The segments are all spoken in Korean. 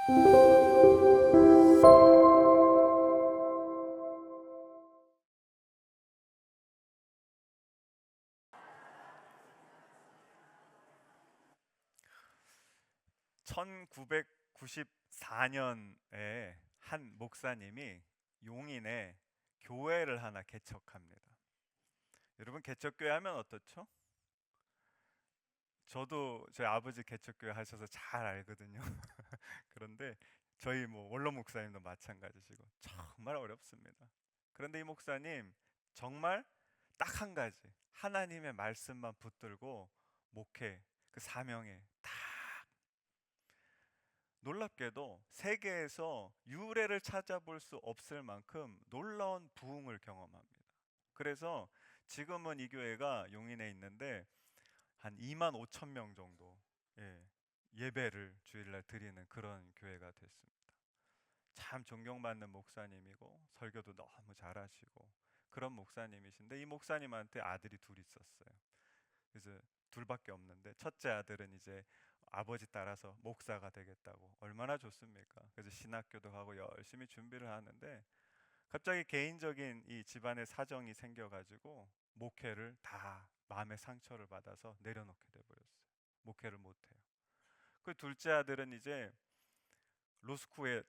(1994년에) 한 목사님이 용인에 교회를 하나 개척합니다. 여러분, 개척교회 하면 어떻죠? 저도 저희 아버지 개척교회 하셔서 잘 알거든요. 그런데 저희 원로 목사님도 마찬가지시고 정말 어렵습니다. 그런데 이 목사님 정말 딱 한 가지, 하나님의 말씀만 붙들고 목회 그 사명에 딱, 놀랍게도 세계에서 유례를 찾아볼 수 없을 만큼 놀라운 부흥을 경험합니다. 그래서 지금은 이 교회가 용인에 있는데 한 2만 5천 명 정도, 예배를 주일날 드리는 그런 교회가 됐습니다. 참 존경받는 목사님이고 설교도 너무 잘하시고 그런 목사님이신데, 이 목사님한테 아들이 둘 있었어요. 그래서 둘밖에 없는데 첫째 아들은 이제 아버지 따라서 목사가 되겠다고, 얼마나 좋습니까? 그래서 신학교도 가고 열심히 준비를 하는데 갑자기 개인적인 이 집안의 사정이 생겨가지고 목회를 다 마음의 상처를 받아서 내려놓게 돼버렸어요. 목회를 못해요. 그 둘째 아들은 이제 로스쿨에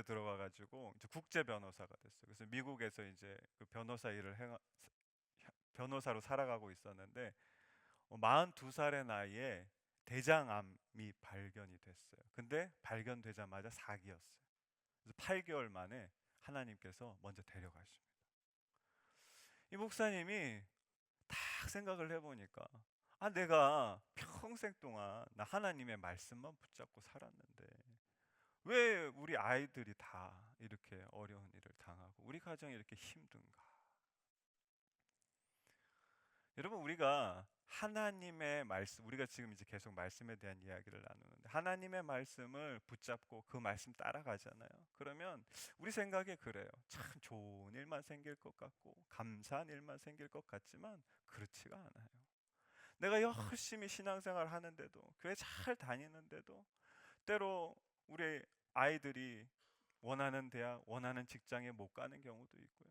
들어가가지고 이제 국제 변호사가 됐어요. 그래서 미국에서 이제 그 변호사 일을 변호사로 살아가고 있었는데 42살의 나이에 대장암이 발견이 됐어요. 근데 발견되자마자 사기였어요. 그래서 8개월 만에 하나님께서 먼저 데려가십니다. 이 목사님이 딱 생각을 해보니까, 내가 평생 동안 나 하나님의 말씀만 붙잡고 살았는데 왜 우리 아이들이 다 이렇게 어려운 일을 당하고 우리 가정이 이렇게 힘든가? 여러분, 우리가 하나님의 말씀, 우리가 지금 이제 계속 말씀에 대한 이야기를 나누는데 하나님의 말씀을 붙잡고 그 말씀 따라가잖아요. 그러면 우리 생각에 그래요. 참 좋은 일만 생길 것 같고 감사한 일만 생길 것 같지만 그렇지가 않아요. 내가 열심히 신앙생활 하는데도, 교회 잘 다니는데도 때로 우리 아이들이 원하는 대학, 원하는 직장에 못 가는 경우도 있고요.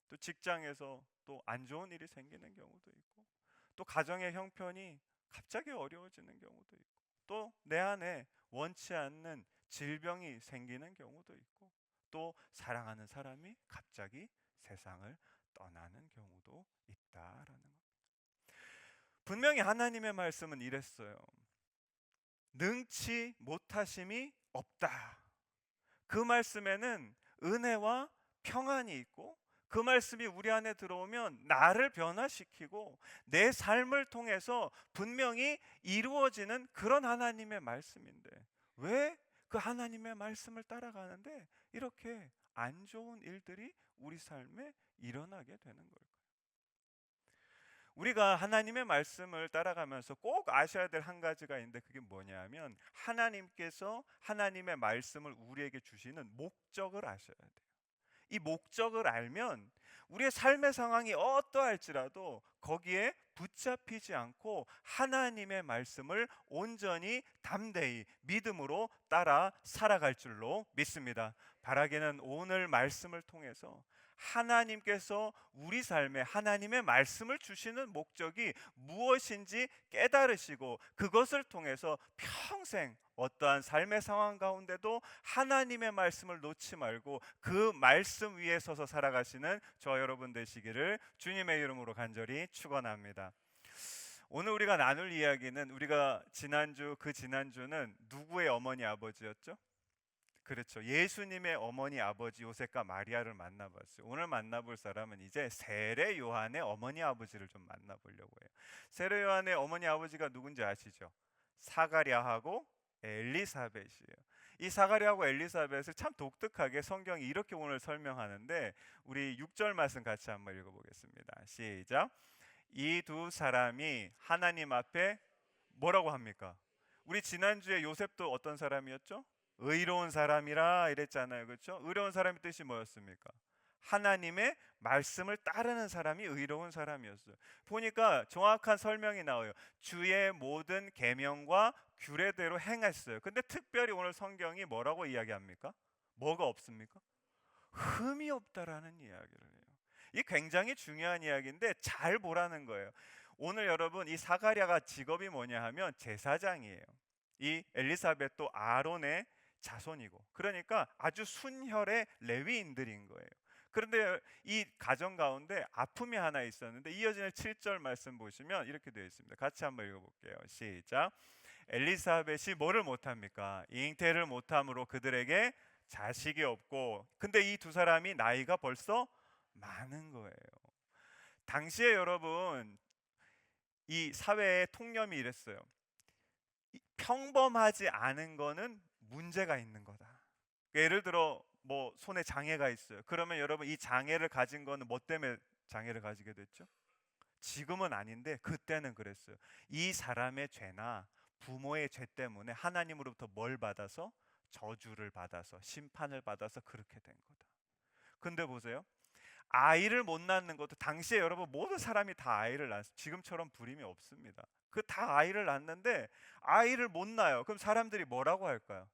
또 직장에서 또 안 좋은 일이 생기는 경우도 있고, 또 가정의 형편이 갑자기 어려워지는 경우도 있고, 또 내 안에 원치 않는 질병이 생기는 경우도 있고, 또 사랑하는 사람이 갑자기 세상을 떠나는 경우도 있다라는 겁니다. 분명히 하나님의 말씀은 이랬어요. 능치 못하심이 없다. 그 말씀에는 은혜와 평안이 있고, 그 말씀이 우리 안에 들어오면 나를 변화시키고 내 삶을 통해서 분명히 이루어지는 그런 하나님의 말씀인데, 왜 그 하나님의 말씀을 따라가는데 이렇게 안 좋은 일들이 우리 삶에 일어나게 되는 걸까요? 우리가 하나님의 말씀을 따라가면서 꼭 아셔야 될 한 가지가 있는데, 그게 뭐냐면 하나님께서 하나님의 말씀을 우리에게 주시는 목적을 아셔야 돼요. 이 목적을 알면 우리의 삶의 상황이 어떠할지라도 거기에 붙잡히지 않고 하나님의 말씀을 온전히 담대히 믿음으로 따라 살아갈 줄로 믿습니다. 바라기는 오늘 말씀을 통해서 하나님께서 우리 삶에 하나님의 말씀을 주시는 목적이 무엇인지 깨달으시고, 그것을 통해서 평생 어떠한 삶의 상황 가운데도 하나님의 말씀을 놓지 말고 그 말씀 위에 서서 살아가시는 저 여러분 되시기를 주님의 이름으로 간절히 축원합니다. 오늘 우리가 나눌 이야기는, 우리가 지난주는 누구의 어머니 아버지였죠? 그렇죠. 예수님의 어머니 아버지 요셉과 마리아를 만나봤어요. 오늘 만나볼 사람은 이제 세례 요한의 어머니 아버지를 좀 만나보려고 해요. 세례 요한의 어머니 아버지가 누군지 아시죠? 사가랴하고 엘리사벳이에요. 이 사가랴하고 엘리사벳을 참 독특하게 성경이 이렇게 오늘 설명하는데, 우리 6절 말씀 같이 한번 읽어보겠습니다. 시작. 이 두 사람이 하나님 앞에 뭐라고 합니까? 우리 지난주에 요셉도 어떤 사람이었죠? 의로운 사람이라 이랬잖아요. 그렇죠? 의로운 사람의 뜻이 뭐였습니까? 하나님의 말씀을 따르는 사람이 의로운 사람이었어요. 보니까 정확한 설명이 나와요. 주의 모든 계명과 규례대로 행했어요. 근데 특별히 오늘 성경이 뭐라고 이야기합니까? 뭐가 없습니까? 흠이 없다라는 이야기를 해요. 이 굉장히 중요한 이야기인데 잘 보라는 거예요. 오늘 여러분 이 사가랴가 직업이 뭐냐 하면 제사장이에요. 이 엘리사벳도 아론의 자손이고, 그러니까 아주 순혈의 레위인들인 거예요. 그런데 이 가정 가운데 아픔이 하나 있었는데 이어지는 7절 말씀 보시면 이렇게 되어 있습니다. 같이 한번 읽어볼게요. 시작. 엘리사벳이 뭐를 못합니까? 잉태를 못함으로 그들에게 자식이 없고, 근데 이 두 사람이 나이가 벌써 많은 거예요. 당시에 여러분 이 사회의 통념이 이랬어요. 평범하지 않은 거는 문제가 있는 거다. 그러니까 예를 들어 뭐 손에 장애가 있어요. 그러면 여러분 이 장애를 가진 거는 뭐 때문에 장애를 가지게 됐죠? 지금은 아닌데 그때는 그랬어요. 이 사람의 죄나 부모의 죄 때문에 하나님으로부터 뭘 받아서 저주를 받아서 심판을 받아서 그렇게 된 거다. 근데 보세요. 아이를 못 낳는 것도 당시에 여러분 모든 사람이 다 아이를 낳았어요. 지금처럼 불임이 없습니다. 그 다 아이를 낳는데 아이를 못 낳아요. 그럼 사람들이 뭐라고 할까요?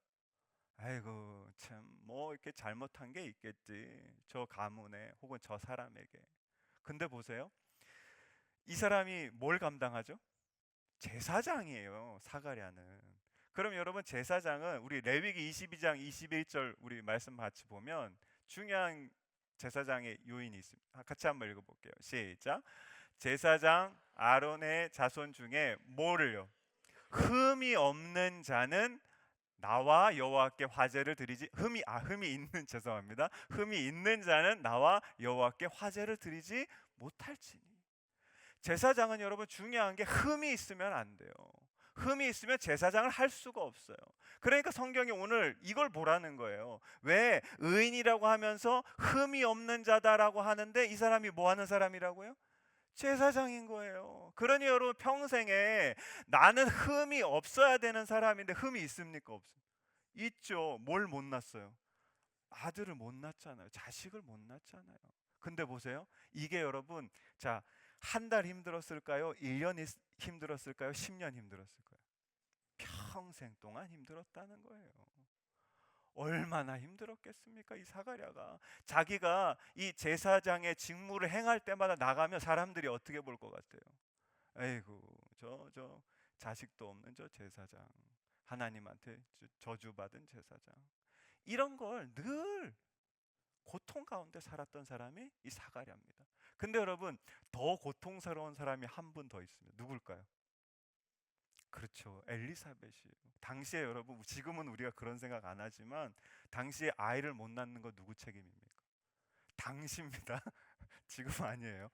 아이고 참 뭐 이렇게 잘못한 게 있겠지. 저 가문에 혹은 저 사람에게. 근데 보세요. 이 사람이 뭘 감당하죠? 제사장이에요. 사가랴는. 그럼 여러분 제사장은 우리 레위기 22장 21절 우리 말씀 같이 보면 중요한 제사장의 요인이 있습니다. 같이 한번 읽어볼게요. 시작. 제사장 아론의 자손 중에 뭐를요? 흠이 없는 자는 나와 여호와께 화제를 드리지 흠이 있는 죄송합니다. 흠이 있는 자는 나와 여호와께 화제를 드리지 못할지니. 제사장은 여러분 중요한 게 흠이 있으면 안 돼요. 흠이 있으면 제사장을 할 수가 없어요. 그러니까 성경이 오늘 이걸 보라는 거예요. 왜 의인이라고 하면서 흠이 없는 자다라고 하는데 이 사람이 뭐 하는 사람이라고요? 제사장인 거예요. 그러니 여러분 평생에 나는 흠이 없어야 되는 사람인데 흠이 있습니까? 없습니까? 있죠. 뭘 못 낳았어요? 아들을 못 낳잖아요. 자식을 못 낳잖아요. 근데 보세요. 이게 여러분 자, 한 달 힘들었을까요? 1년 힘들었을까요? 10년 힘들었을까요? 평생 동안 힘들었다는 거예요. 얼마나 힘들었겠습니까? 이 사가랴가 자기가 이 제사장의 직무를 행할 때마다 나가면 사람들이 어떻게 볼 것 같아요? 에이구 저 자식도 없는 저 제사장, 하나님한테 저주받은 제사장, 이런 걸 늘 고통 가운데 살았던 사람이 이 사가랴입니다. 근데 여러분 더 고통스러운 사람이 한 분 더 있습니다. 누굴까요? 그렇죠. 엘리사벳이에요. 당시에 여러분 지금은 우리가 그런 생각 안 하지만 당시에 아이를 못 낳는 거 누구 책임입니까? 당시입니다. 지금 아니에요.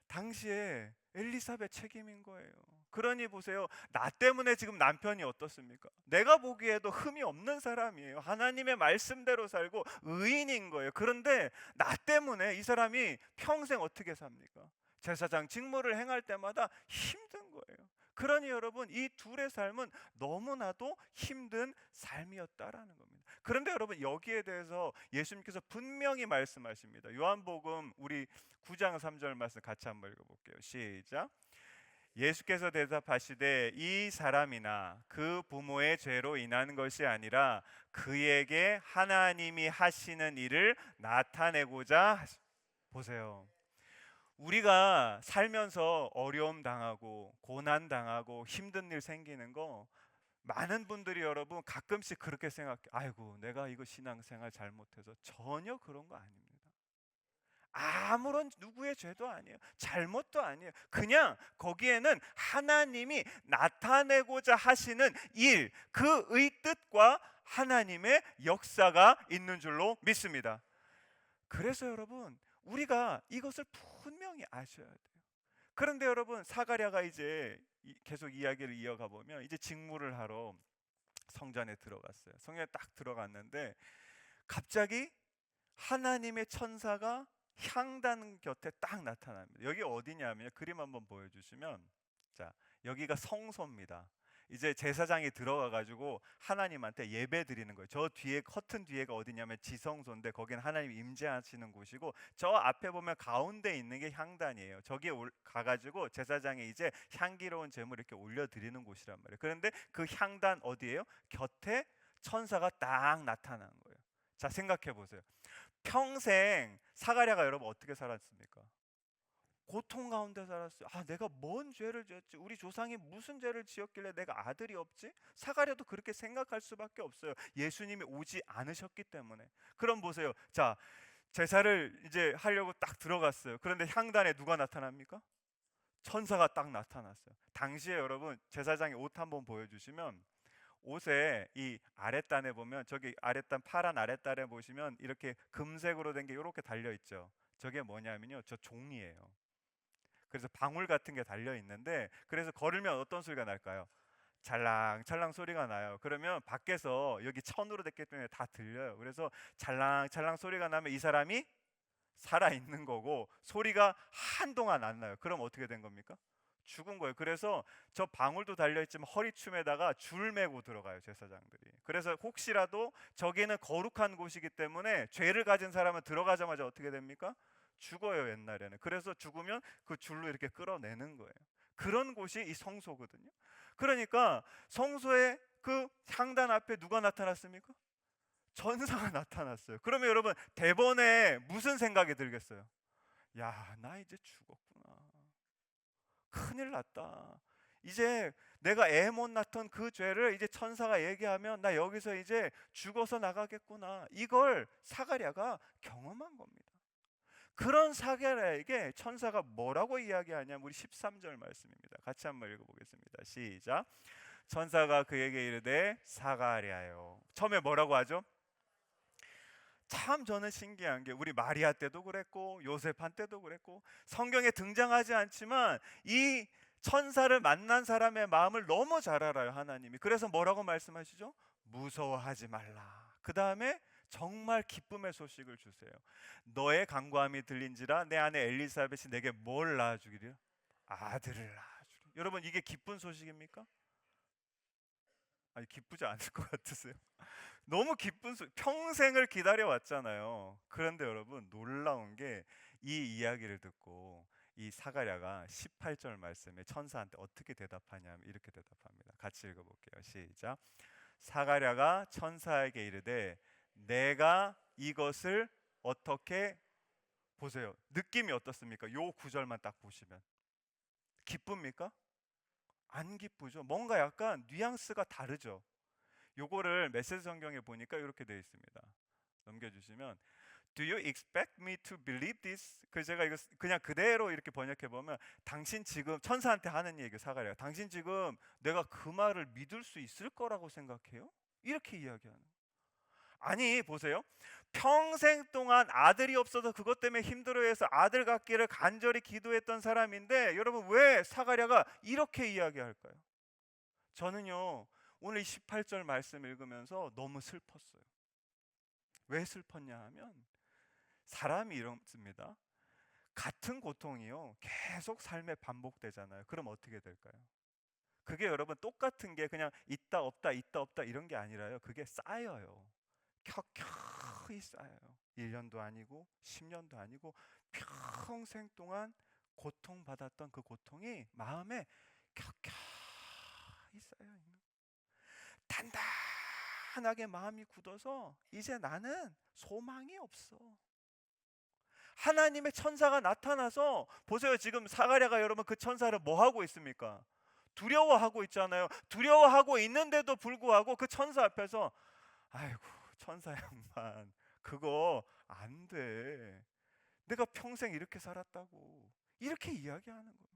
당시에 엘리사벳 책임인 거예요. 그러니 보세요. 나 때문에 지금 남편이 어떻습니까? 내가 보기에도 흠이 없는 사람이에요. 하나님의 말씀대로 살고 의인인 거예요. 그런데 나 때문에 이 사람이 평생 어떻게 삽니까? 제사장 직무를 행할 때마다 힘든 거예요. 그러니 여러분 이 둘의 삶은 너무나도 힘든 삶이었다라는 겁니다. 그런데 여러분 여기에 대해서 예수님께서 분명히 말씀하십니다. 요한복음 우리 9장 3절 말씀 같이 한번 읽어볼게요. 시작. 예수께서 대답하시되 이 사람이나 그 부모의 죄로 인한 것이 아니라 그에게 하나님이 하시는 일을 나타내고자 보세요. 우리가 살면서 어려움 당하고 고난 당하고 힘든 일 생기는 거 많은 분들이 여러분 가끔씩 그렇게 생각해. 아이고 내가 이거 신앙생활 잘못해서. 전혀 그런 거 아닙니다. 아무런 누구의 죄도 아니에요. 잘못도 아니에요. 그냥 거기에는 하나님이 나타내고자 하시는 일, 그의 뜻과 하나님의 역사가 있는 줄로 믿습니다. 그래서 여러분 우리가 이것을 분명히 아셔야 돼요. 그런데 여러분 사가랴가 이제 계속 이야기를 이어가 보면 이제 직무를 하러 성전에 들어갔어요. 성전에 딱 들어갔는데 갑자기 하나님의 천사가 향단 곁에 딱 나타납니다. 여기 어디냐면 그림 한번 보여주시면 자 여기가 성소입니다. 이제 제사장이 들어가 가지고 하나님한테 예배 드리는 거예요. 저 뒤에 커튼 뒤에가 어디냐면 지성소인데 거기는 하나님 임재하시는 곳이고, 저 앞에 보면 가운데 있는 게 향단이에요. 저기에 가 가지고 제사장이 이제 향기로운 제물 이렇게 올려 드리는 곳이란 말이에요. 그런데 그 향단 어디예요? 곁에 천사가 딱 나타난 거예요. 자, 생각해 보세요. 평생 사가랴가 여러분 어떻게 살았습니까? 고통 가운데 살았어요. 아, 내가 뭔 죄를 지었지? 우리 조상이 무슨 죄를 지었길래 내가 아들이 없지? 사가랴도 그렇게 생각할 수밖에 없어요. 예수님이 오지 않으셨기 때문에. 그럼 보세요. 자, 제사를 이제 하려고 딱 들어갔어요. 그런데 향단에 누가 나타납니까? 천사가 딱 나타났어요. 당시에 여러분 제사장이 옷 한번 보여주시면, 옷에 이 아랫단에 보면, 저기 아랫단, 파란 아랫단에 보시면 이렇게 금색으로 된 게 이렇게 달려 있죠. 저게 뭐냐면요, 저 종이에요. 그래서 방울 같은 게 달려 있는데, 그래서 걸으면 어떤 소리가 날까요? 찰랑찰랑 소리가 나요. 그러면 밖에서 여기 천으로 됐기 때문에 다 들려요. 그래서 찰랑찰랑 소리가 나면 이 사람이 살아 있는 거고, 소리가 한동안 안 나요. 그럼 어떻게 된 겁니까? 죽은 거예요. 그래서 저 방울도 달려 있지만 허리춤에다가 줄 매고 들어가요, 제사장들이. 그래서 혹시라도 저기는 거룩한 곳이기 때문에 죄를 가진 사람은 들어가자마자 어떻게 됩니까? 죽어요, 옛날에는. 그래서 죽으면 그 줄로 이렇게 끌어내는 거예요. 그런 곳이 이 성소거든요. 그러니까 성소의 그 향단 앞에 누가 나타났습니까? 전사가 나타났어요. 그러면 여러분 대번에 무슨 생각이 들겠어요? 야, 나 이제 죽었구나. 큰일 났다. 이제 내가 애 못 낳던 그 죄를 이제 천사가 얘기하면 나 여기서 이제 죽어서 나가겠구나. 이걸 사가랴가 경험한 겁니다. 그런 사가랴에게 천사가 뭐라고 이야기하냐면 우리 13절 말씀입니다. 같이 한번 읽어보겠습니다. 시작. 천사가 그에게 이르되 사가랴요. 처음에 뭐라고 하죠? 참 저는 신기한 게, 우리 마리아 때도 그랬고 요셉한 때도 그랬고 성경에 등장하지 않지만 이 천사를 만난 사람의 마음을 너무 잘 알아요, 하나님이. 그래서 뭐라고 말씀하시죠? 무서워하지 말라. 그 다음에 정말 기쁨의 소식을 주세요. 너의 간구함이 들린지라 내 아내 엘리사벳이 내게 뭘 낳아주기를? 아들을 낳아주리. 여러분, 이게 기쁜 소식입니까? 아니, 기쁘지 않을 것 같으세요? 너무 기쁜 평생을 기다려 왔잖아요. 그런데 여러분 놀라운 게, 이 이야기를 듣고 이 사가랴가 18절 말씀에 천사한테 어떻게 대답하냐면 이렇게 대답합니다. 같이 읽어볼게요. 시작. 사가랴가 천사에게 이르되 내가 이것을 어떻게, 보세요. 느낌이 어떻습니까? 요 구절만 딱 보시면 기쁩니까? 안 기쁘죠. 뭔가 약간 뉘앙스가 다르죠. 요거를 메시지 성경에 보니까 이렇게 되어 있습니다. 넘겨주시면 Do you expect me to believe this? 그 제가 이거 그냥 그대로 이렇게 번역해 보면, 당신 지금 천사한테 하는 얘기, 사가랴가 당신 지금 내가 그 말을 믿을 수 있을 거라고 생각해요? 이렇게 이야기하는. 아니 보세요. 평생 동안 아들이 없어서 그것 때문에 힘들어해서 아들 갖기를 간절히 기도했던 사람인데, 여러분 왜 사가랴가 이렇게 이야기할까요? 저는요 오늘 18절 말씀 읽으면서 너무 슬펐어요. 왜 슬펐냐 하면, 사람이 이렇습니다. 같은 고통이요 계속 삶에 반복되잖아요. 그럼 어떻게 될까요? 그게 여러분 똑같은 게 그냥 있다 없다 있다 없다 이런 게 아니라요, 그게 쌓여요. 켜켜이 쌓여요. 1년도 아니고 10년도 아니고 평생 동안 고통받았던 그 고통이 마음에 켜켜이 쌓여 있는, 단단하게 마음이 굳어서 이제 나는 소망이 없어. 하나님의 천사가 나타나서, 보세요. 지금 사가랴가 여러분 그 천사를 뭐 하고 있습니까? 두려워하고 있잖아요. 두려워하고 있는데도 불구하고 그 천사 앞에서 아이고 천사 양반 그거 안 돼. 내가 평생 이렇게 살았다고 이렇게 이야기하는 거예요.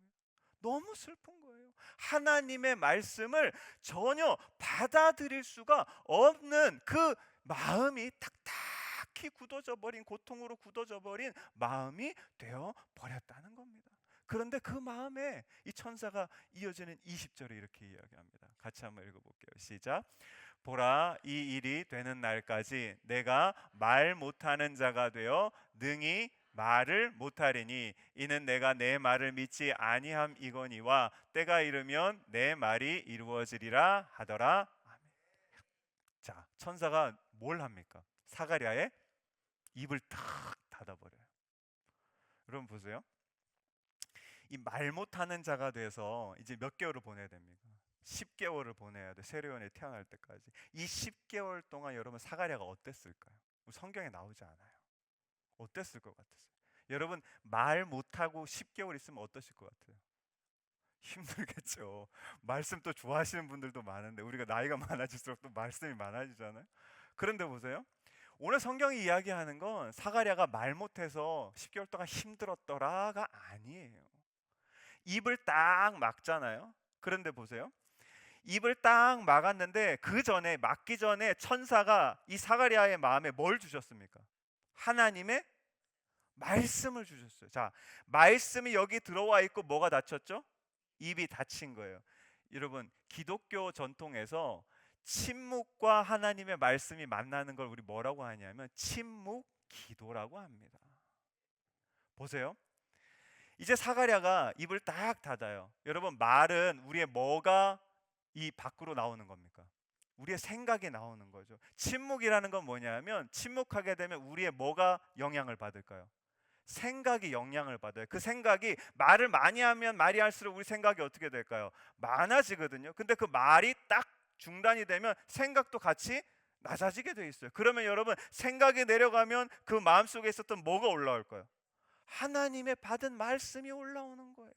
너무 슬픈 거예요. 하나님의 말씀을 전혀 받아들일 수가 없는 그 마음이 딱딱히 굳어져 버린, 고통으로 굳어져 버린 마음이 되어 버렸다는 겁니다. 그런데 그 마음에 이 천사가 이어지는 20절에 이렇게 이야기합니다. 같이 한번 읽어볼게요. 시작. 보라, 이 일이 되는 날까지 내가 말 못하는 자가 되어 능히 말을 못하리니 이는 내가 내 말을 믿지 아니함이거니와 때가 이르면 내 말이 이루어지리라 하더라. 아멘. 자, 천사가 뭘 합니까? 사가랴의 입을 탁 닫아버려요. 여러분 보세요. 이 말 못하는 자가 돼서 이제 몇 개월을 보내야 됩니까? 10개월을 보내야 돼. 세례요한이 태어날 때까지. 이 10개월 동안 여러분 사가랴가 어땠을까요? 성경에 나오지 않아요. 어땠을 것 같으세요? 여러분 말 못하고 10개월 있으면 어떠실 것 같아요? 힘들겠죠. 말씀 또 좋아하시는 분들도 많은데 우리가 나이가 많아질수록 또 말씀이 많아지잖아요. 그런데 보세요. 오늘 성경이 이야기하는 건 사가랴가 말 못해서 10개월 동안 힘들었더라가 아니에요. 입을 딱 막잖아요. 그런데 보세요. 입을 딱 막았는데 그 전에 막기 전에 천사가 이 사가랴의 마음에 뭘 주셨습니까? 하나님의 말씀을 주셨어요. 자, 말씀이 여기 들어와 있고 뭐가 닫혔죠? 입이 닫힌 거예요. 여러분, 기독교 전통에서 침묵과 하나님의 말씀이 만나는 걸 우리 뭐라고 하냐면 침묵 기도라고 합니다. 보세요. 이제 사가랴가 입을 딱 닫아요. 여러분, 말은 우리의 뭐가 이 밖으로 나오는 겁니까? 우리의 생각이 나오는 거죠. 침묵이라는 건 뭐냐면 침묵하게 되면 우리의 뭐가 영향을 받을까요? 생각이 영향을 받아요. 그 생각이 말을 많이 하면 말이 할수록 우리 생각이 어떻게 될까요? 많아지거든요. 근데 그 말이 딱 중단이 되면 생각도 같이 낮아지게 돼 있어요. 그러면 여러분 생각이 내려가면 그 마음속에 있었던 뭐가 올라올까요? 하나님의 받은 말씀이 올라오는 거예요.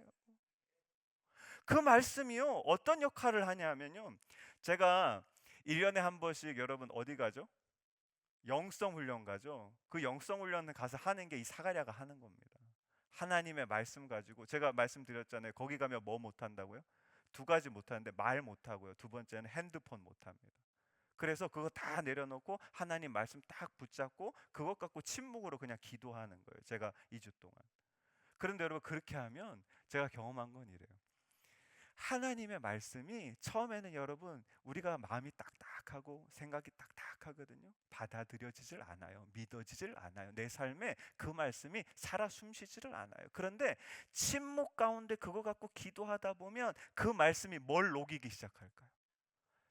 그 말씀이요 어떤 역할을 하냐면요, 제가 1년에 한 번씩 여러분 어디 가죠? 영성 훈련 가죠. 그 영성 훈련을 가서 하는 게 이 사가랴가 하는 겁니다. 하나님의 말씀 가지고 제가 말씀드렸잖아요. 거기 가면 뭐 못한다고요? 두 가지 못하는데 말 못하고요. 두 번째는 핸드폰 못합니다. 그래서 그거 다 내려놓고 하나님 말씀 딱 붙잡고 그것 갖고 침묵으로 그냥 기도하는 거예요. 제가 2주 동안. 그런데 여러분 그렇게 하면 제가 경험한 건 이래요. 하나님의 말씀이 처음에는 여러분 우리가 마음이 딱딱하고 생각이 딱딱하거든요. 받아들여지질 않아요. 믿어지질 않아요. 내 삶에 그 말씀이 살아 숨쉬지를 않아요. 그런데 침묵 가운데 그거 갖고 기도하다 보면 그 말씀이 뭘 녹이기 시작할까요?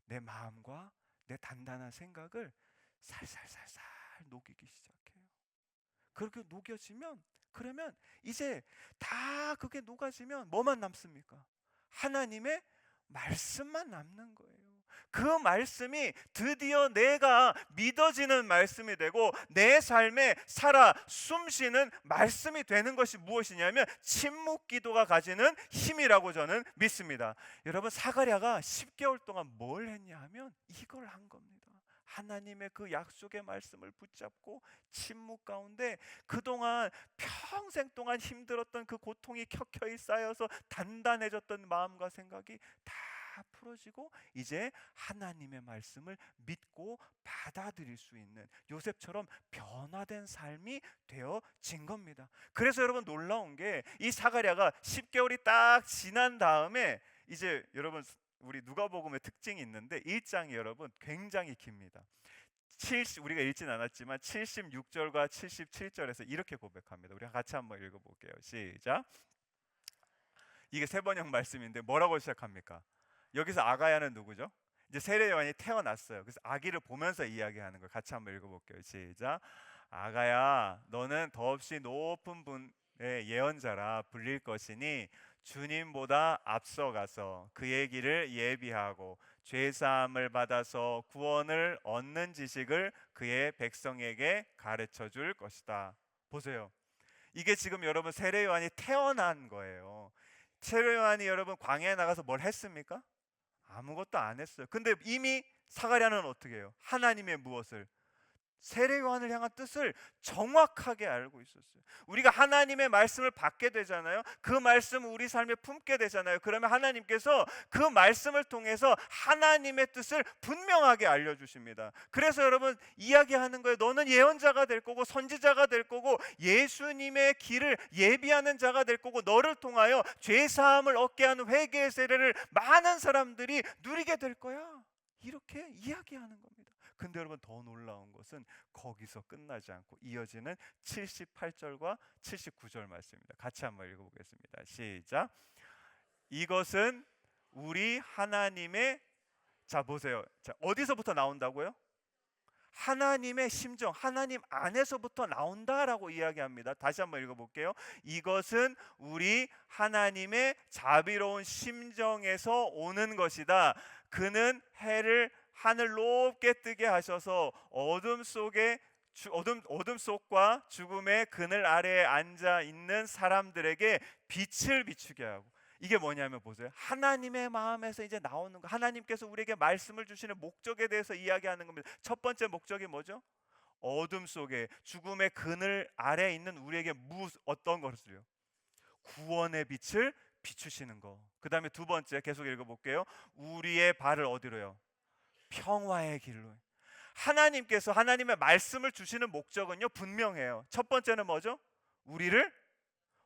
내 마음과 내 단단한 생각을 살살살살 녹이기 시작해요. 그렇게 녹여지면 그러면 이제 다 그게 녹아지면 뭐만 남습니까? 하나님의 말씀만 남는 거예요. 그 말씀이 드디어 내가 믿어지는 말씀이 되고 내 삶에 살아 숨쉬는 말씀이 되는 것이 무엇이냐면 침묵 기도가 가지는 힘이라고 저는 믿습니다. 여러분 사가랴가 10개월 동안 뭘 했냐 하면 이걸 한 겁니다. 하나님의 그 약속의 말씀을 붙잡고 침묵 가운데 그동안 평생 동안 힘들었던 그 고통이 켜켜이 쌓여서 단단해졌던 마음과 생각이 다 풀어지고 이제 하나님의 말씀을 믿고 받아들일 수 있는 요셉처럼 변화된 삶이 되어진 겁니다. 그래서 여러분 놀라운 게 이 사가랴가 10개월이 딱 지난 다음에 이제 여러분 우리 누가복음의 특징이 있는데 1장이 여러분 굉장히 깁니다. 우리가 읽진 않았지만 76절과 77절에서 이렇게 고백합니다. 우리 같이 한번 읽어볼게요. 시작. 이게 세번역 말씀인데 뭐라고 시작합니까? 여기서 아가야는 누구죠? 이제 세례요한이 태어났어요. 그래서 아기를 보면서 이야기하는 걸 같이 한번 읽어볼게요. 시작. 아가야, 너는 더없이 높은 분의 예언자라 불릴 것이니 주님보다 앞서가서 그의 길을 예비하고 죄사함을 받아서 구원을 얻는 지식을 그의 백성에게 가르쳐 줄 것이다. 보세요. 이게 지금 여러분 세례요한이 태어난 거예요. 세례요한이 여러분 광야에 나가서 뭘 했습니까? 아무것도 안 했어요. 근데 이미 사가랴는 어떻게 해요? 하나님의 무엇을? 세례 요한을 향한 뜻을 정확하게 알고 있었어요. 우리가 하나님의 말씀을 받게 되잖아요. 그 말씀을 우리 삶에 품게 되잖아요. 그러면 하나님께서 그 말씀을 통해서 하나님의 뜻을 분명하게 알려주십니다. 그래서 여러분 이야기하는 거예요. 너는 예언자가 될 거고 선지자가 될 거고 예수님의 길을 예비하는 자가 될 거고 너를 통하여 죄사함을 얻게 하는 회개의 세례를 많은 사람들이 누리게 될 거야. 이렇게 이야기하는 겁니다. 근데 여러분 더 놀라운 것은 거기서 끝나지 않고 이어지는 78절과 79절 말씀입니다. 같이 한번 읽어보겠습니다. 시작. 이것은 우리 하나님의, 자 보세요. 자, 어디서부터 나온다고요? 하나님의 심정, 하나님 안에서부터 나온다라고 이야기합니다. 다시 한번 읽어볼게요. 이것은 우리 하나님의 자비로운 심정에서 오는 것이다. 그는 해를 하늘 높게 뜨게 하셔서 어둠 속과 죽음의 그늘 아래에 앉아 있는 사람들에게 빛을 비추게 하고, 이게 뭐냐면 보세요. 하나님의 마음에서 이제 나오는 거, 하나님께서 우리에게 말씀을 주시는 목적에 대해서 이야기하는 겁니다. 첫 번째 목적이 뭐죠? 어둠 속에 죽음의 그늘 아래에 있는 우리에게 어떤 것을요? 구원의 빛을 비추시는 거. 그 다음에 두 번째 계속 읽어볼게요. 우리의 발을 어디로요? 평화의 길로. 하나님께서 하나님의 말씀을 주시는 목적은요 분명해요. 첫 번째는 뭐죠? 우리를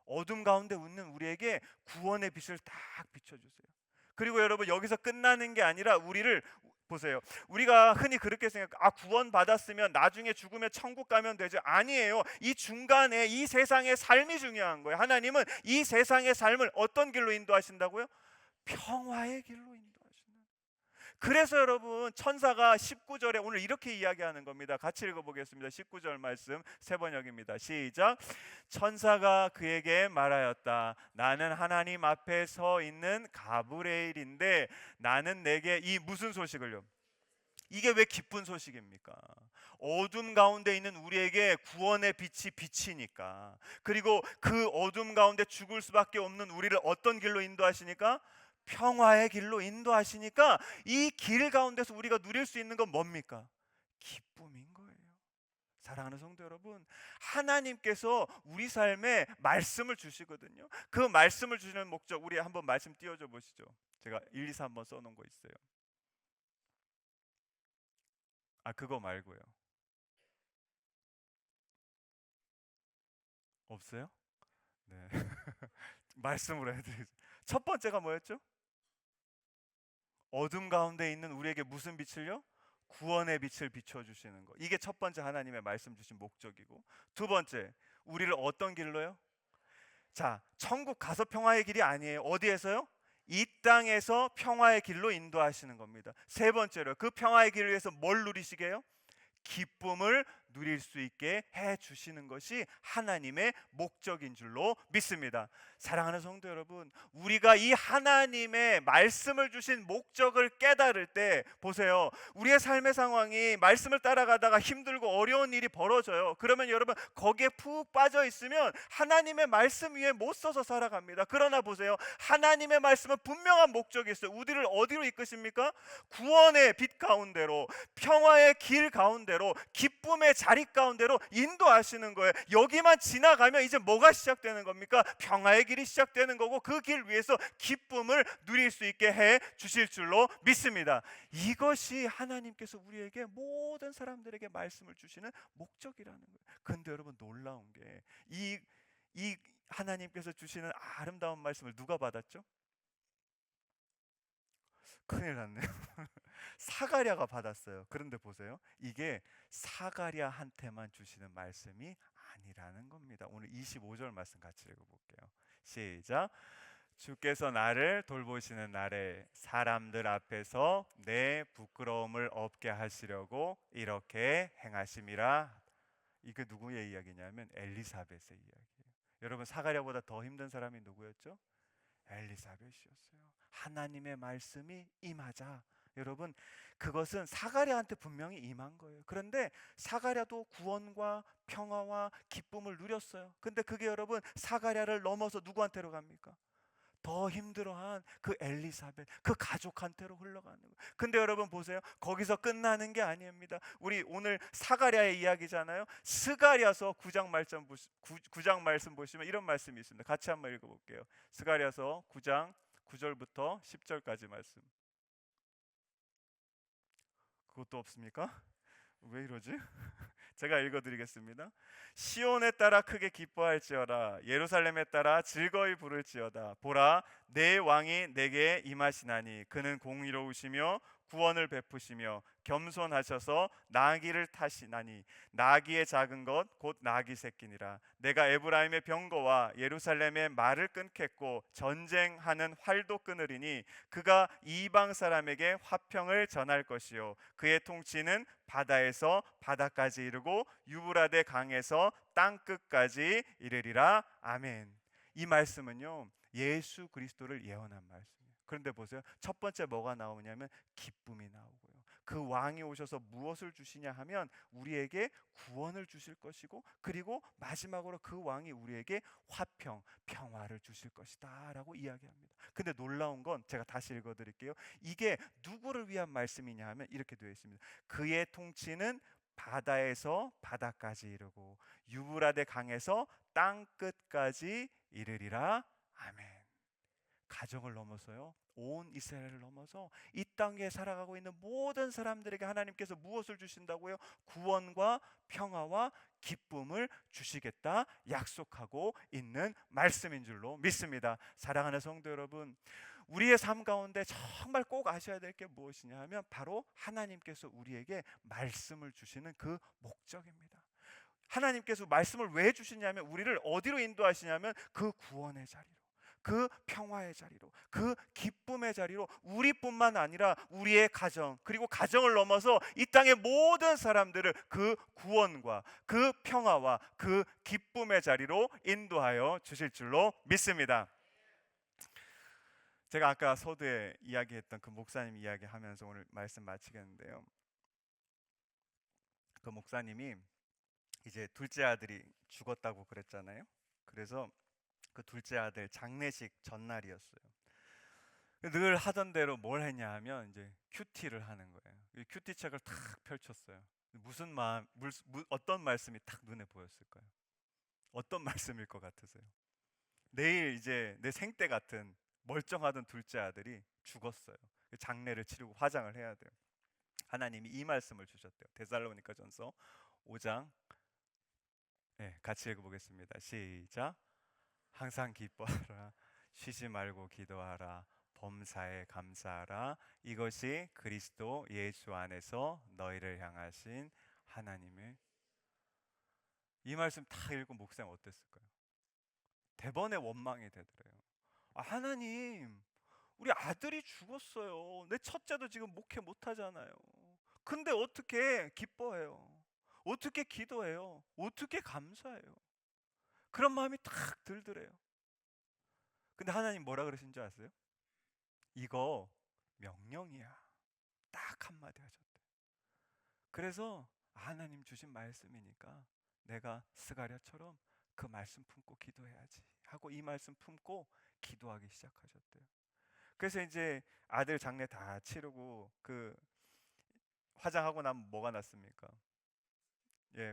어둠 가운데 웃는 우리에게 구원의 빛을 딱 비춰주세요. 그리고 여러분 여기서 끝나는 게 아니라 우리를 보세요. 우리가 흔히 그렇게 생각, 구원 받았으면 나중에 죽으면 천국 가면 되죠. 아니에요. 이 중간에 이 세상의 삶이 중요한 거예요. 하나님은 이 세상의 삶을 어떤 길로 인도하신다고요? 평화의 길로 인도하신다. 그래서 여러분 천사가 19절에 오늘 이렇게 이야기하는 겁니다. 같이 읽어보겠습니다. 19절 말씀 세 번역입니다. 시작. 천사가 그에게 말하였다. 나는 하나님 앞에 서 있는 가브리엘인데 나는 내게 이 무슨 소식을요? 이게 왜 기쁜 소식입니까? 어둠 가운데 있는 우리에게 구원의 빛이 비치니까. 그리고 그 어둠 가운데 죽을 수밖에 없는 우리를 어떤 길로 인도하시니까? 평화의 길로 인도하시니까 이 길 가운데서 우리가 누릴 수 있는 건 뭡니까? 기쁨인 거예요. 사랑하는 성도 여러분, 하나님께서 우리 삶에 말씀을 주시거든요. 그 말씀을 주시는 목적, 우리 한번 말씀 띄워줘 보시죠. 제가 1, 2, 3 한번 써놓은 거 있어요. 그거 말고요. 없어요? 네. 말씀으로 해드리겠습니다. 첫 번째가 뭐였죠? 어둠 가운데 있는 우리에게 무슨 빛을요? 구원의 빛을 비춰주시는 거. 이게 첫 번째 하나님의 말씀 주신 목적이고, 두 번째 우리를 어떤 길로요? 자, 천국 가서 평화의 길이 아니에요. 어디에서요? 이 땅에서 평화의 길로 인도하시는 겁니다. 세 번째로 그 평화의 길을 위해서 뭘 누리시게요? 기쁨을 누릴 수 있게 해 주시는 것이 하나님의 목적인 줄로 믿습니다. 사랑하는 성도 여러분, 우리가 이 하나님의 말씀을 주신 목적을 깨달을 때 보세요. 우리의 삶의 상황이 말씀을 따라가다가 힘들고 어려운 일이 벌어져요. 그러면 여러분 거기에 푹 빠져 있으면 하나님의 말씀 위에 못 서서 살아갑니다. 그러나 보세요. 하나님의 말씀은 분명한 목적이 있어요. 우리를 어디로 이끄십니까? 구원의 빛 가운데로, 평화의 길 가운데로, 기쁨의 자리 가운데로 인도하시는 거예요. 여기만 지나가면 이제 뭐가 시작되는 겁니까? 평화의 길이 시작되는 거고, 그 길 위에서 기쁨을 누릴 수 있게 해 주실 줄로 믿습니다. 이것이 하나님께서 우리에게 모든 사람들에게 말씀을 주시는 목적이라는 거예요. 근데 여러분 놀라운 게 이 하나님께서 주시는 아름다운 말씀을 누가 받았죠? 큰일 났네요. 사가랴가 받았어요. 그런데 보세요. 이게 사가랴한테만 주시는 말씀이 아니라는 겁니다. 오늘 25절 말씀 같이 읽어볼게요. 시작. 주께서 나를 돌보시는 날에 사람들 앞에서 내 부끄러움을 없게 하시려고 이렇게 행하심이라. 이게 누구의 이야기냐면 엘리사벳의 이야기예요. 여러분 사가랴보다 더 힘든 사람이 누구였죠? 엘리사벳이었어요. 하나님의 말씀이 임하자. 여러분 그것은 사가랴한테 분명히 임한 거예요. 그런데 사가랴도 구원과 평화와 기쁨을 누렸어요. 근데 그게 여러분 사가랴를 넘어서 누구한테로 갑니까? 더 힘들어한 그 엘리사벳, 그 가족한테로 흘러가는 거예요. 근데 여러분 보세요. 거기서 끝나는 게 아닙니다. 우리 오늘 사가랴의 이야기잖아요. 스가랴서 9장 말씀 보시면 이런 말씀이 있습니다. 같이 한번 읽어볼게요. 스가랴서 9장 9절부터 10절까지 말씀. 그것도 없습니까? 왜 이러지? 제가 읽어드리겠습니다. 시온에 따라 크게 기뻐할지어다. 예루살렘에 따라 즐거이 부를지어다. 보라, 내 왕이 내게 임하시나니 그는 공의로우시며 구원을 베푸시며 겸손하셔서 나귀를 타시나니 나귀의 작은 것 곧 나귀 새끼니라. 내가 에브라임의 병거와 예루살렘의 말을 끊겠고 전쟁하는 활도 끊으리니 그가 이방 사람에게 화평을 전할 것이요 그의 통치는 바다에서 바다까지 이르고 유브라데 강에서 땅 끝까지 이르리라. 아멘. 이 말씀은요 예수 그리스도를 예언한 말씀이에요. 그런데 보세요. 첫 번째 뭐가 나오냐면 기쁨이 나오고요. 그 왕이 오셔서 무엇을 주시냐 하면 우리에게 구원을 주실 것이고, 그리고 마지막으로 그 왕이 우리에게 화평, 평화를 주실 것이다 라고 이야기합니다. 근데 놀라운 건 제가 다시 읽어드릴게요. 이게 누구를 위한 말씀이냐 하면 이렇게 되어 있습니다. 그의 통치는 바다에서 바다까지 이르고 유브라데 강에서 땅 끝까지 이르리라. 아멘. 가정을 넘어서요 온 이스라엘을 넘어서 이 땅에 살아가고 있는 모든 사람들에게 하나님께서 무엇을 주신다고요? 구원과 평화와 기쁨을 주시겠다 약속하고 있는 말씀인 줄로 믿습니다. 사랑하는 성도 여러분, 우리의 삶 가운데 정말 꼭 아셔야 될 게 무엇이냐 하면 바로 하나님께서 우리에게 말씀을 주시는 그 목적입니다. 하나님께서 말씀을 왜 주시냐면 우리를 어디로 인도하시냐면 그 구원의 자리로, 그 평화의 자리로, 그 기쁨의 자리로, 우리뿐만 아니라 우리의 가정, 그리고 가정을 넘어서 이 땅의 모든 사람들을 그 구원과 그 평화와 그 기쁨의 자리로 인도하여 주실 줄로 믿습니다. 제가 아까 서두에 이야기했던 그 목사님 이야기하면서 오늘 말씀 마치겠는데요, 그 목사님이 이제 둘째 아들이 죽었다고 그랬잖아요. 그래서 그 둘째 아들 장례식 전날이었어요. 늘 하던 대로 뭘 했냐 하면 이제 큐티를 하는 거예요. 이 큐티 책을 탁 펼쳤어요. 어떤 말씀이 탁 눈에 보였을까요? 어떤 말씀일 것 같으세요? 내일 이제 내 생때 같은 멀쩡하던 둘째 아들이 죽었어요. 장례를 치르고 화장을 해야 돼요. 하나님이 이 말씀을 주셨대요. 데살로니가전서 5장, 같이 읽어보겠습니다. 시작. 항상 기뻐하라. 쉬지 말고 기도하라. 범사에 감사하라. 이것이 그리스도 예수 안에서 너희를 향하신 하나님의. 이 말씀 다 읽고 목사님 어땠을까요? 대번에 원망이 되더래요. 하나님, 우리 아들이 죽었어요. 내 첫째도 지금 목회 못하잖아요. 근데 어떻게 기뻐해요? 어떻게 기도해요? 어떻게 감사해요? 그런 마음이 탁 들더래요. 근데 하나님 뭐라 그러신 줄 아세요? 이거 명령이야. 딱 한마디 하셨대. 그래서 하나님 주신 말씀이니까 내가 스가랴처럼 그 말씀 품고 기도해야지 하고 이 말씀 품고 기도하기 시작하셨대요. 그래서 이제 아들 장례 다 치르고 그 화장하고 나면 뭐가 났습니까?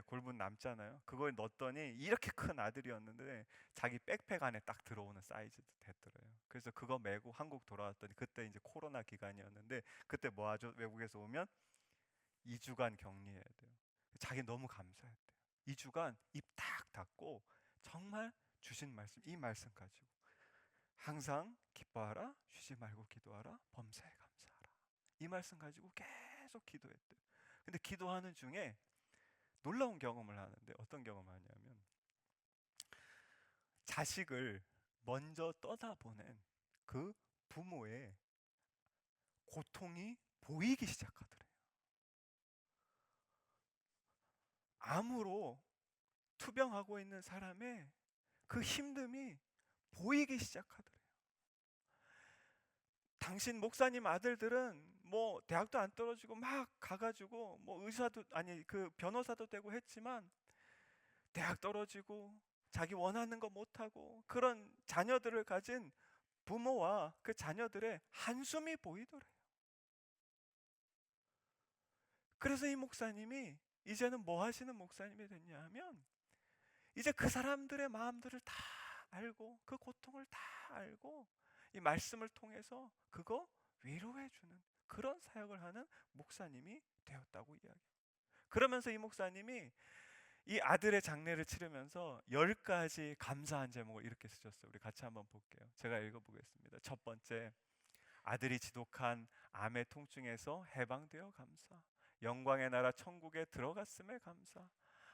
골분 남잖아요. 그걸 넣었더니 이렇게 큰 아들이었는데 자기 백팩 안에 딱 들어오는 사이즈 됐더래요. 그래서 그거 메고 한국 돌아왔더니 그때 이제 코로나 기간이었는데 그때 뭐 하죠? 외국에서 오면 2주간 격리해야 돼요. 자기 너무 감사했대요. 2주간 입 딱 닫고 정말 주신 말씀, 이 말씀 가지고 항상 기뻐하라, 쉬지 말고 기도하라, 범사에 감사하라. 이 말씀 가지고 계속 기도했대요. 근데 기도하는 중에 놀라운 경험을 하는데 어떤 경험을 하냐면 자식을 먼저 떠나보낸 그 부모의 고통이 보이기 시작하더래요. 암으로 투병하고 있는 사람의 그 힘듦이 보이기 시작하더래요. 당신 목사님 아들들은 뭐 대학도 안 떨어지고 막 가가지고 뭐 의사도 아니 그 변호사도 되고 했지만 대학 떨어지고 자기 원하는 거 못하고 그런 자녀들을 가진 부모와 그 자녀들의 한숨이 보이더래요. 그래서 이 목사님이 이제는 뭐 하시는 목사님이 됐냐 하면 이제 그 사람들의 마음들을 다 알고 그 고통을 다 알고 이 말씀을 통해서 그거 위로해주는 그런 사역을 하는 목사님이 되었다고 이야기해요. 그러면서 이 목사님이 이 아들의 장례를 치르면서 10가지 감사한 제목을 이렇게 쓰셨어요. 우리 같이 한번 볼게요. 제가 읽어보겠습니다. 첫 번째, 아들이 지독한 암의 통증에서 해방되어 감사. 영광의 나라 천국에 들어갔음에 감사.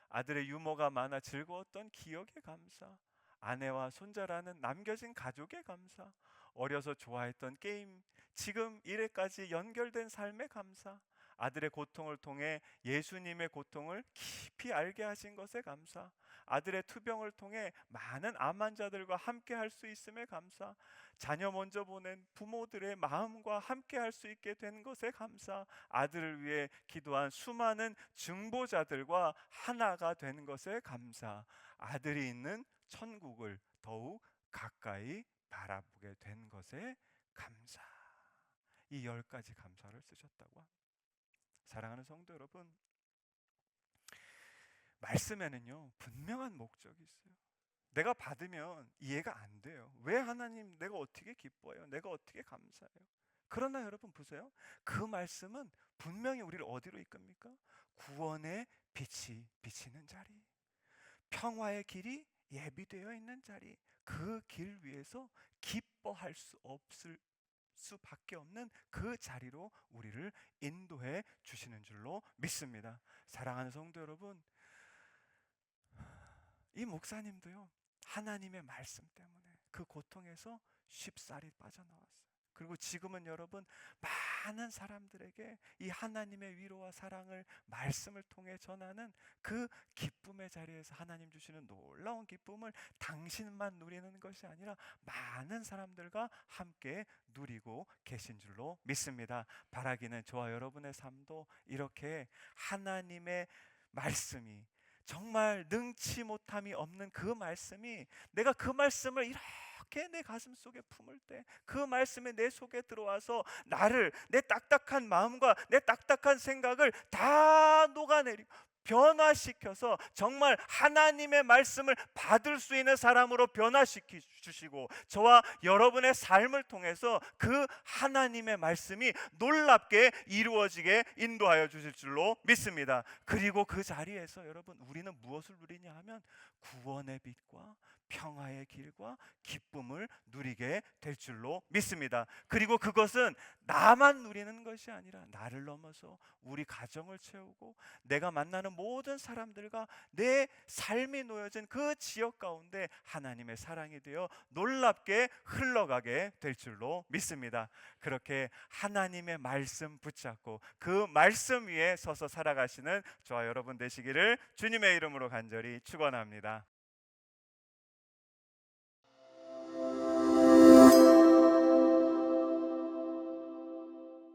아들의 유머가 많아 즐거웠던 기억에 감사. 아내와 손자라는 남겨진 가족에 감사. 어려서 좋아했던 게임, 지금 이래까지 연결된 삶에 감사. 아들의 고통을 통해 예수님의 고통을 깊이 알게 하신 것에 감사. 아들의 투병을 통해 많은 암 환자들과 함께 할 수 있음에 감사. 자녀 먼저 보낸 부모들의 마음과 함께 할 수 있게 된 것에 감사. 아들을 위해 기도한 수많은 증보자들과 하나가 된 것에 감사. 아들이 있는 천국을 더욱 가까이 바라보게 된 것에 감사. 이 10가지 감사를 쓰셨다고 합니다. 사랑하는 성도 여러분, 말씀에는요 분명한 목적이 있어요. 내가 받으면 이해가 안 돼요. 왜 하나님, 내가 어떻게 기뻐해요? 내가 어떻게 감사해요? 그러나 여러분 보세요. 그 말씀은 분명히 우리를 어디로 이끕니까? 구원의 빛이 비치는 자리, 평화의 길이 예비되어 있는 자리, 그 길 위에서 기뻐할 수 없을 수밖에 없는 그 자리로 우리를 인도해 주시는 줄로 믿습니다. 사랑하는 성도 여러분, 이 목사님도요 하나님의 말씀 때문에 그 고통에서 쉽사리 빠져나왔어요. 그리고 지금은 여러분, 많은 사람들에게 이 하나님의 위로와 사랑을 말씀을 통해 전하는 그 기쁨의 자리에서 하나님 주시는 놀라운 기쁨을 당신만 누리는 것이 아니라 많은 사람들과 함께 누리고 계신 줄로 믿습니다. 바라기는 저와 여러분의 삶도 이렇게 하나님의 말씀이, 정말 능치 못함이 없는 그 말씀이, 내가 그 말씀을 이렇게 내 가슴 속에 품을 때 그 말씀이 내 속에 들어와서 나를, 내 딱딱한 마음과 내 딱딱한 생각을 다 녹아내리고 변화시켜서 정말 하나님의 말씀을 받을 수 있는 사람으로 변화시켜 주시고, 저와 여러분의 삶을 통해서 그 하나님의 말씀이 놀랍게 이루어지게 인도하여 주실 줄로 믿습니다. 그리고 그 자리에서 여러분, 우리는 무엇을 누리냐 하면 구원의 빛과 평화의 길과 기쁨을 누리게 될 줄로 믿습니다. 그리고 그것은 나만 누리는 것이 아니라 나를 넘어서 우리 가정을 채우고 내가 만나는 모든 사람들과 내 삶이 놓여진 그 지역 가운데 하나님의 사랑이 되어 놀랍게 흘러가게 될 줄로 믿습니다. 그렇게 하나님의 말씀 붙잡고 그 말씀 위에 서서 살아가시는 저와 여러분 되시기를 주님의 이름으로 간절히 축원합니다.